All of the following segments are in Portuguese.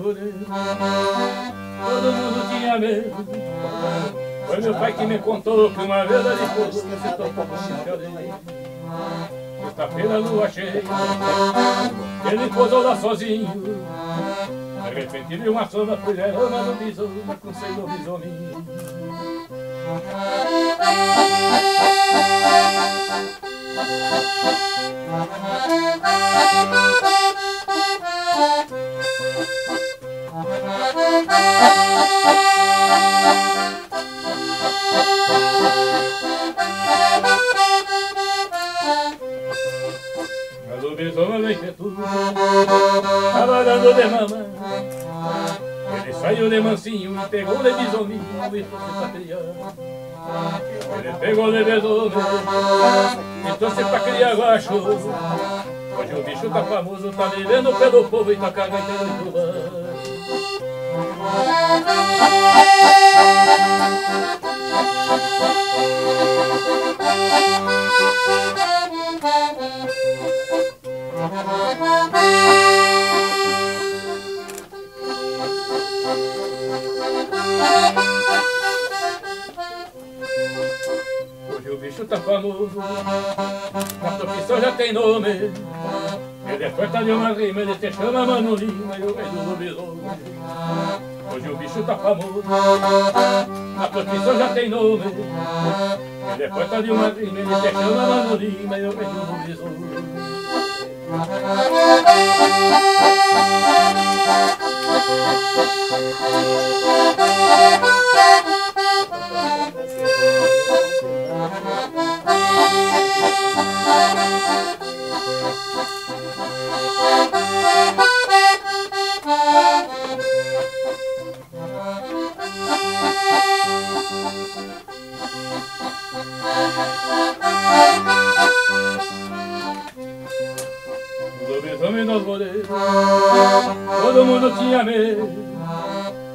morei. Todo mundo tinha medo. Foi meu pai que me contou que uma vez ali por se topou com xixarei. Sexta-feira, lua cheia, ele pousou lá sozinho. De repente viu uma sombra, foi levando no besouro, com seu lobisomem. Mas o lobisomem veio que tudo tava dando de mama. Ele saiu de mansinho e pegou o lobisomem e trouxe pra criar. Ele pegou o lobisomem e trouxe pra criar guacho. Hoje o bicho tá famoso, tá vivendo pelo povo e tá cagando em tudo. Hoje o bicho tá famoso, na profissão já tem nome. Ele é porta de uma rima, ele se chama Mano Lima e o rei do lobisomem. Hoje o bicho tá famoso, na profissão já tem nome. Ele é porta de uma rima, ele se chama Mano Lima e o rei do lobisomem. Lobisomem nos boleiros, todo mundo tinha medo.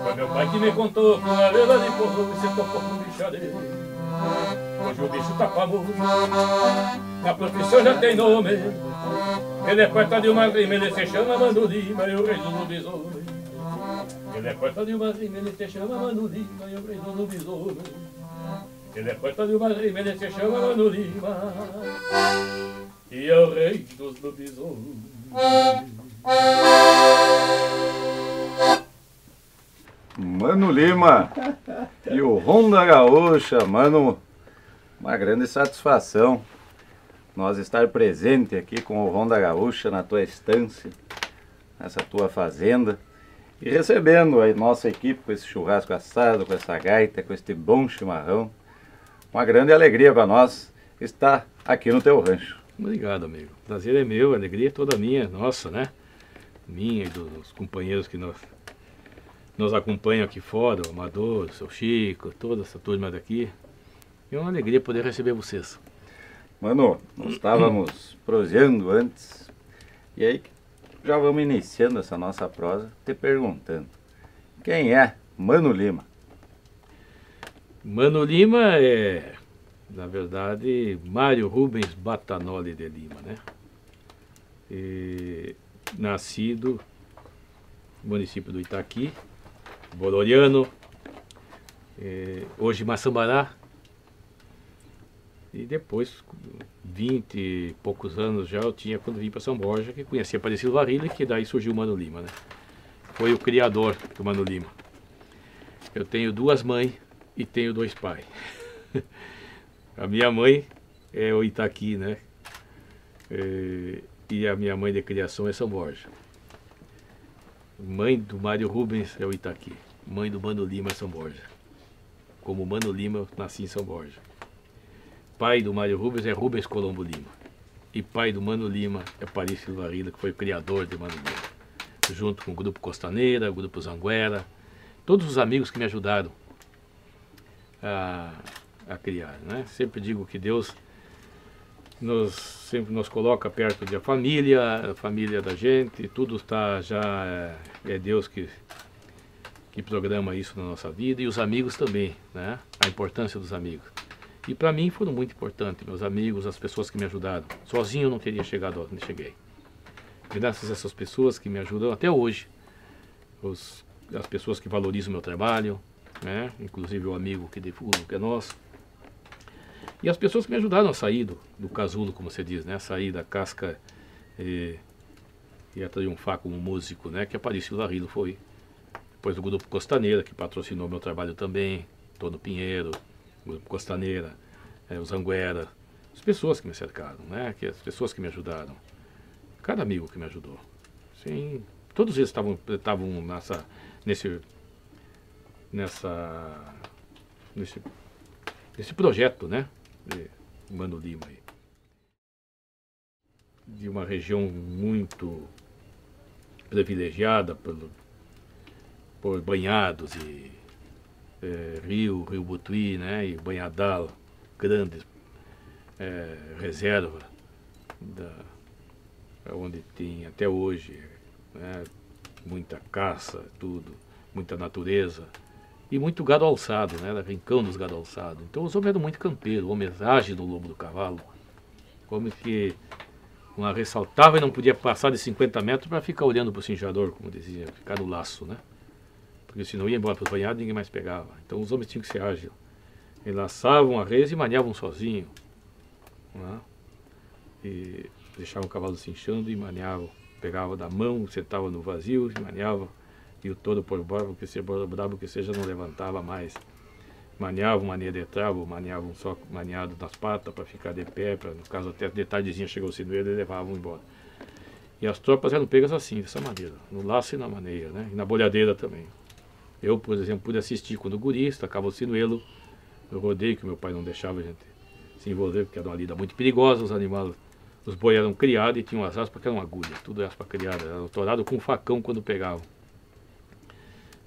Foi meu pai que me contou que uma vez ali porrou e se topou com bichareiro. Hoje o bicho tá famoso, na profissão já tem nome. Ele é porta de uma rima, ele se chama Mano Lima e o rei do lobisomem. Ele é porta de uma rima, ele se chama Mano Lima e o rei do lobisomem. Ele é porta de uma rima, ele se chama Mano Lima e é o rei dos lobisomens. Mano Lima e o Ronda Gaúcha, mano, uma grande satisfação nós estar presente aqui com o Ronda Gaúcha na tua estância, nessa tua fazenda, e recebendo a nossa equipe com esse churrasco assado, com essa gaita, com este bom chimarrão. Uma grande alegria para nós estar aqui no teu rancho. Obrigado, amigo. O prazer é meu, a alegria é toda minha, nossa, né? Minha e dos companheiros que nos acompanham aqui fora, o Amador, o seu Chico, toda essa turma daqui. É uma alegria poder receber vocês. Mano, nós estávamos prosseando antes, e aí já vamos iniciando essa nossa prosa te perguntando: quem é Mano Lima? Mano Lima é, na verdade, Mário Rubens Batanoli de Lima, né? E, nascido no município do Itaqui, Bororiano, hoje Maçambará. E depois, 20 e poucos anos já eu tinha quando vim para São Borja, que conhecia Aparecido Varilha, que daí surgiu o Mano Lima, né? Foi o criador do Mano Lima. Eu tenho duas mães e tenho dois pais. A minha mãe é o Itaqui, né? E a minha mãe de criação é São Borja. Mãe do Mário Rubens é o Itaqui. Mãe do Mano Lima é São Borja. Como Mano Lima, eu nasci em São Borja. Pai do Mário Rubens é Rubens Colombo Lima. E pai do Mano Lima é Aparecido Varilha, que foi o criador de Mano Lima. Junto com o Grupo Costaneira, o Grupo Zanguera, todos os amigos que me ajudaram a criar, né? Sempre digo que Deus sempre nos coloca perto da família, a família da gente, tudo está já, é Deus que programa isso na nossa vida, e os amigos também, né? A importância dos amigos. E para mim foram muito importantes, meus amigos, as pessoas que me ajudaram. Sozinho eu não teria chegado onde cheguei. Graças a essas pessoas que me ajudam até hoje. as pessoas que valorizam o meu trabalho, né? Inclusive o amigo que divulga o que é nosso. E as pessoas que me ajudaram a sair do casulo, como você diz, né? A sair da casca e a triunfar como músico, né? Que Aparício Larrido foi. Depois do Grupo Costaneira, que patrocinou meu trabalho também, Tono Pinheiro, Grupo Costaneira, o Zanguera, as pessoas que me cercaram, né? As pessoas que me ajudaram. Cada amigo que me ajudou. Sim, todos eles estavam nesse projeto, né? De Mano Lima aí. De uma região muito privilegiada por banhados e rio Butuí, né? E banhadal, grandes reserva onde tem até hoje, né? Muita caça, tudo, muita natureza. E muito gado alçado, né? Era rincão dos gado alçado. Então os homens eram muito campeiros, homens ágeis no lombo do cavalo. Homens que uma ressaltava e não podia passar de 50 metros para ficar olhando para o cinchador, como dizia, ficar no laço, né? Porque senão ia embora para os banhados e ninguém mais pegava. Então os homens tinham que ser ágeis. Eles laçavam a res e maniavam sozinho, né? E deixavam o cavalo cinchando e maniavam. Pegava da mão, sentava no vazio e maniava. E o touro por bravo que seja, não levantava mais. Maniavam mania de travo, maniavam só maniado nas patas para ficar de pé, para no caso até de tardezinha chegou o sinuelo e levavam embora. E as tropas eram pegas assim, dessa maneira, no laço e na maneira, né? E na bolhadeira também. Eu, por exemplo, pude assistir quando o guri estacava o sinuelo, eu rodeio que meu pai não deixava a gente se envolver, porque era uma lida muito perigosa, os animais, os boi eram criados e tinham as aspas que eram agulhas, tudo aspa criada, era torado com facão quando pegavam.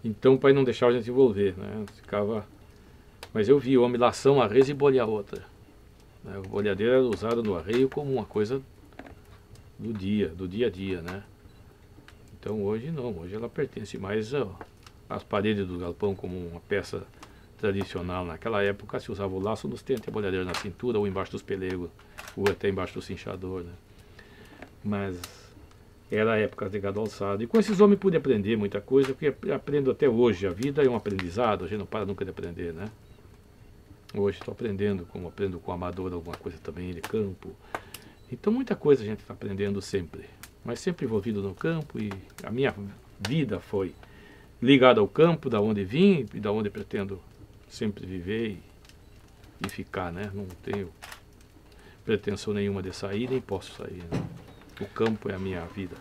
Então o pai não deixava a gente se envolver, né? Ficava... Mas eu vi o homem laçar uma res e bolhar outra, né? O bolhadeiro era usado no arreio como uma coisa do dia a dia, né? Então hoje não, hoje ela pertence mais às paredes do galpão como uma peça tradicional. Naquela época se usava o laço nos tentes, a bolhadeira na cintura ou embaixo dos pelegos, ou até embaixo do cinchador, né? Mas era a época de gado alçado. E com esses homens pude aprender muita coisa, que aprendo até hoje. A vida é um aprendizado, a gente não para nunca de aprender, né? Hoje estou aprendendo, como aprendo com o amador alguma coisa também de campo. Então muita coisa a gente está aprendendo sempre. Mas sempre envolvido no campo, e a minha vida foi ligada ao campo, da onde vim e da onde pretendo sempre viver e ficar, né? Não tenho pretensão nenhuma de sair, nem posso sair, né? O campo é a minha vida.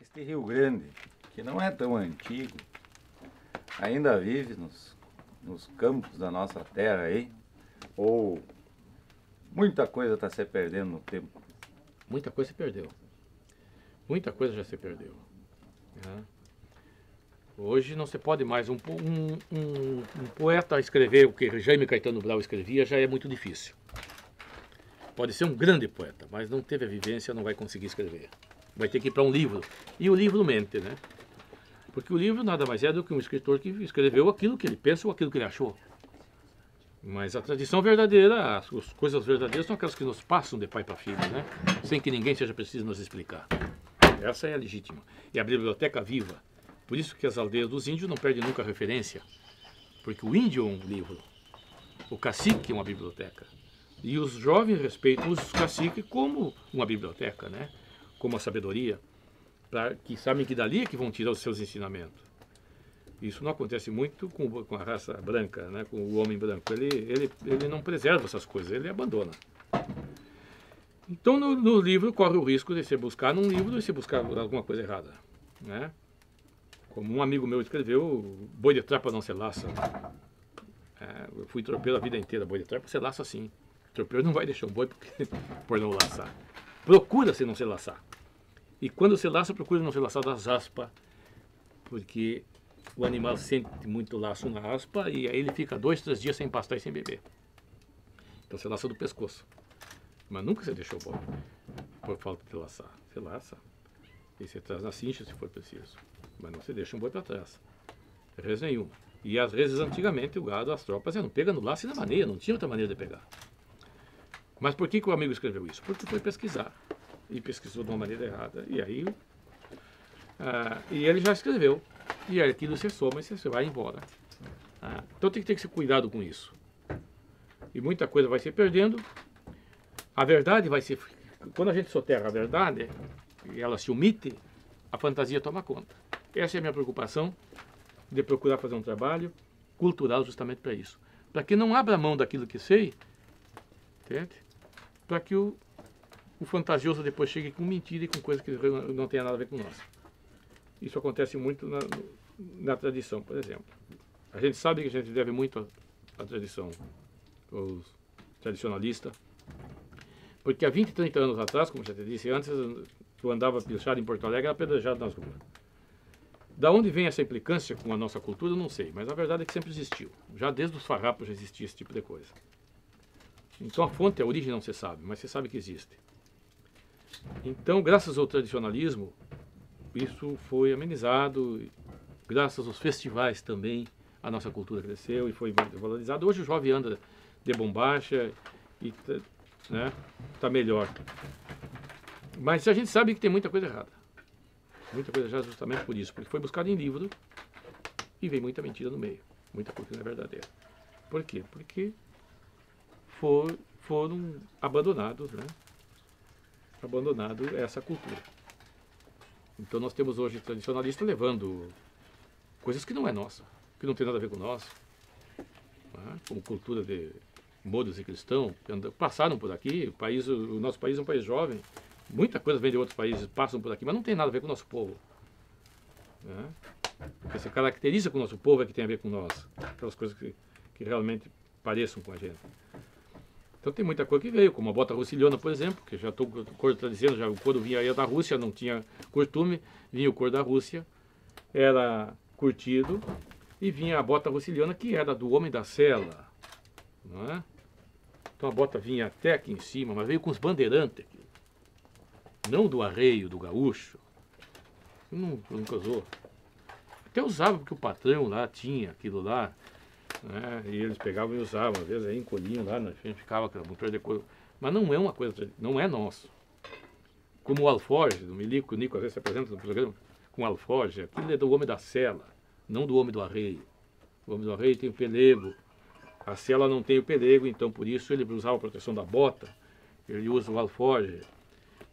Este Rio Grande, que não é tão antigo, ainda vive nos campos da nossa terra aí, ou muita coisa está se perdendo no tempo? Muita coisa se perdeu. Muita coisa já se perdeu, né? Hoje não se pode mais. Um poeta escrever o que Jaime Caetano Brau escrevia já é muito difícil. Pode ser um grande poeta, mas não teve a vivência, não vai conseguir escrever. Vai ter que ir para um livro. E o livro mente, né? Porque o livro nada mais é do que um escritor que escreveu aquilo que ele pensa ou aquilo que ele achou. Mas a tradição verdadeira, as coisas verdadeiras são aquelas que nos passam de pai para filho, né? Sem que ninguém seja preciso nos explicar. Essa é a legítima. E a biblioteca viva. Por isso que as aldeias dos índios não perdem nunca referência. Porque o índio é um livro. O cacique é uma biblioteca. E os jovens respeitam os caciques como uma biblioteca, né? Como a sabedoria, que sabem que dali é que vão tirar os seus ensinamentos. Isso não acontece muito com a raça branca, né? Com o homem branco. Ele não preserva essas coisas, ele abandona. Então no livro corre o risco de se buscar num livro e se buscar alguma coisa errada, né? Como um amigo meu escreveu, boi de trapa não se laça. Eu fui tropeiro a vida inteira, boi de trapa se laça sim. O tropeiro não vai deixar o boi por não laçar. Procura-se não se laçar. E quando se laça, procura não se laçar das aspas, porque o animal sente muito laço na aspa e aí ele fica 2, 3 dias sem pastar e sem beber. Então se laça do pescoço. Mas nunca se deixou o boi por falta de laçar. Se laça e se traz na cincha se for preciso. Mas não se deixa um boi para trás. Res nenhuma. E às vezes antigamente o gado, as tropas, não pega no laço e na maneira, não tinha outra maneira de pegar. Mas por que o amigo escreveu isso? Porque foi pesquisar. E pesquisou de uma maneira errada. E aí E ele já escreveu. E aquilo você soma e você vai embora. Então tem que ter esse cuidado com isso. E muita coisa vai se perdendo. A verdade vai ser... Quando a gente soterra a verdade, e ela se omite, a fantasia toma conta. Essa é a minha preocupação, de procurar fazer um trabalho cultural justamente para isso. Para que não abra mão daquilo que sei, entende? Para que o fantasioso depois chegue com mentira e com coisa que não tenha nada a ver com nós. Isso acontece muito na tradição, por exemplo. A gente sabe que a gente deve muito à tradição, os tradicionalistas, porque há 20, 30 anos atrás, como já te disse antes, eu andava pilchado em Porto Alegre, era apedrejado nas ruas. Da onde vem essa implicância com a nossa cultura, eu não sei, mas a verdade é que sempre existiu. Já desde os farrapos já existia esse tipo de coisa. Então a fonte, a origem não se sabe, mas se sabe que existe. Então, graças ao tradicionalismo, isso foi amenizado, graças aos festivais também, a nossa cultura cresceu e foi valorizada. Hoje o jovem anda de bombacha e tá melhor. Mas a gente sabe que tem muita coisa errada. Muita coisa errada justamente por isso, porque foi buscado em livro e vem muita mentira no meio. Muita coisa não é verdadeira. Por quê? Porque foram abandonados, abandonado essa cultura. Então nós temos hoje tradicionalistas levando coisas que não é nossa, que não tem nada a ver com nós, como cultura de modos e cristão, que passaram por aqui. O nosso país é um país jovem, muita coisa vem de outros países, passam por aqui, mas não tem nada a ver com o nosso povo. O que se caracteriza com o nosso povo é que tem a ver com nós, aquelas coisas que realmente pareçam com a gente. Então tem muita coisa que veio, como a bota russilhona, por exemplo, que já o couro está dizendo, já o couro vinha aí da Rússia, não tinha costume, vinha o couro da Rússia, era curtido, e vinha a bota russilhona, que era do homem da sela, não é? Então a bota vinha até aqui em cima, mas veio com os bandeirantes aqui, não do arreio, do gaúcho, nunca usou. Até usava porque o patrão lá tinha aquilo lá, e eles pegavam e usavam, às vezes aí encolhiam lá, a gente ficava com motor de couro. Mas não é uma coisa, não é nosso. Como o alforje, do Milico, o Nico às vezes se apresenta no programa com alforje, aquilo é do homem da sela, não do homem do arreio. O homem do arreio tem o pelego, a sela não tem o pelego, então por isso ele usava a proteção da bota, ele usa o alforje,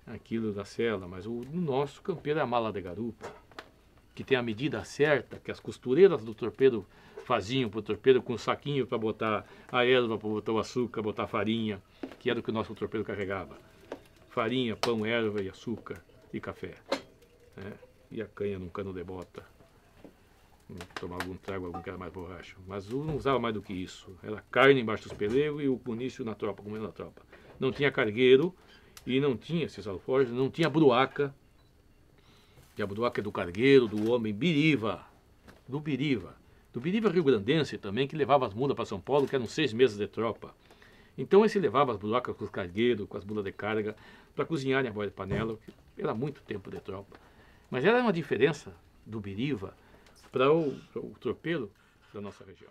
aquilo da sela, mas o nosso campeiro é a mala de garupa, que tem a medida certa, que as costureiras do torpedo faziam para o torpedo com um saquinho para botar a erva, para botar o açúcar, botar a farinha, que era o que o nosso torpedo carregava. Farinha, pão, erva e açúcar e café. E a canha num cano de bota. Tomar algum trago, algum que era mais borracho. Mas não usava mais do que isso. Era carne embaixo dos pelegos e o punício na tropa, comendo na tropa. Não tinha cargueiro e não tinha esses alforjes, não tinha bruaca. E a bruaca é do cargueiro, do homem biriva, do biriva rio-grandense também, que levava as mulas para São Paulo, que eram 6 meses de tropa. Então esse levava as bruacas com os cargueiros, com as mulas de carga, para cozinharem a boia de panela, que era muito tempo de tropa. Mas era uma diferença do biriva para o torpedo da nossa região.